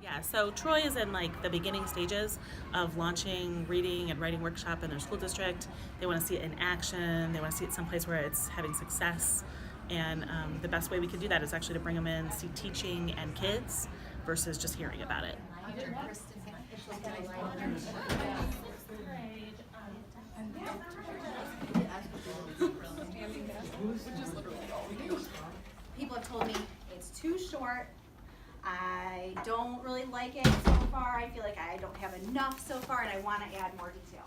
Yeah, so Troy is in like the beginning stages of launching reading and writing workshop in their school district. They want to see it in action. They want to see it someplace where it's having success. And the best way we could do that is actually to bring them in, see teaching and kids versus just hearing about it. People have told me it's too short. I don't really like it so far. I feel like I don't have enough so far and I want to add more detail.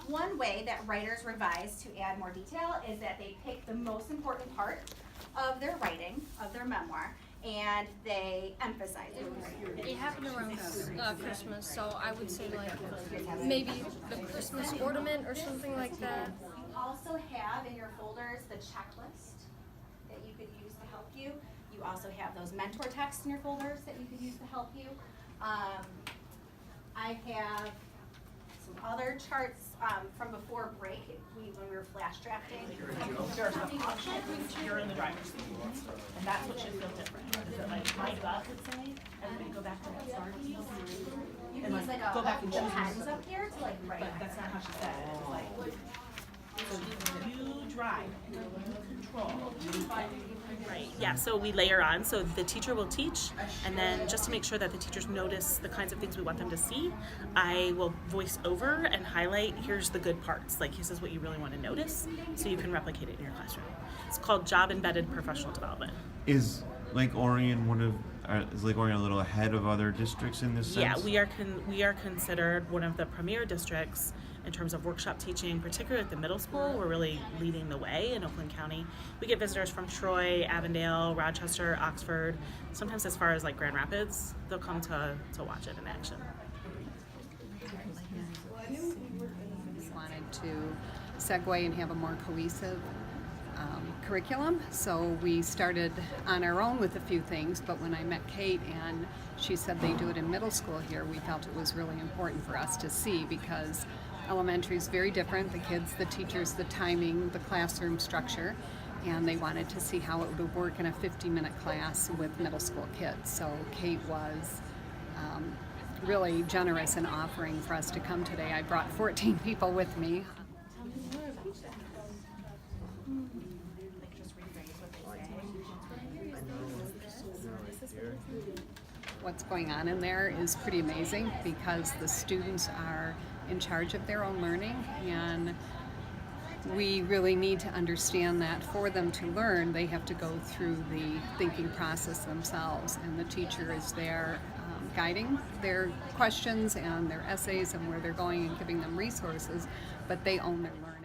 One way that writers revise to add more detail is that they pick the most important part of their writing, of their memoir, and they emphasize it. It happened around Christmas, so I would say like maybe the Christmas ornament or something like that. You also have in your folders the checklist that you could use to help you. You also have those mentor texts in your folders that you could use to help you. I have some other charts from before break when we were flash drafting. You're in the driver's seat, and that's what should feel different. Is it like my gut would say, everybody go back to that start piece? You can use like a pens up here to like write. But that's not how she said it. It's like, so you drive, you control. Right, yeah, so we layer on, so the teacher will teach, and then just to make sure that the teachers notice the kinds of things we want them to see, I will voice over and highlight, here's the good parts, like this is what you really want to notice, so you can replicate it in your classroom. It's called job-embedded professional development. Is Lake Orion is Lake Orion a little ahead of other districts in this sense? Yeah, we are considered one of the premier districts in terms of workshop teaching, particularly at the middle school. We're really leading the way in Oakland County. We get visitors from Troy, Avondale, Rochester, Oxford, sometimes as far as like Grand Rapids. They'll come to watch it in action. We wanted to segue and have a more cohesive curriculum, so we started on our own with a few things, but when I met Kate and she said they do it in middle school here, we felt it was really important for us to see, because elementary is very different, the kids, the teachers, the timing, the classroom structure, and they wanted to see how it would work in a 50-minute class with middle school kids. So Kate was really generous in offering for us to come today. I brought 14 people with me. What's going on in there is pretty amazing, because the students are in charge of their own learning, and we really need to understand that for them to learn, they have to go through the thinking process themselves, and the teacher is there guiding their questions and their essays and where they're going and giving them resources, but they own their learning.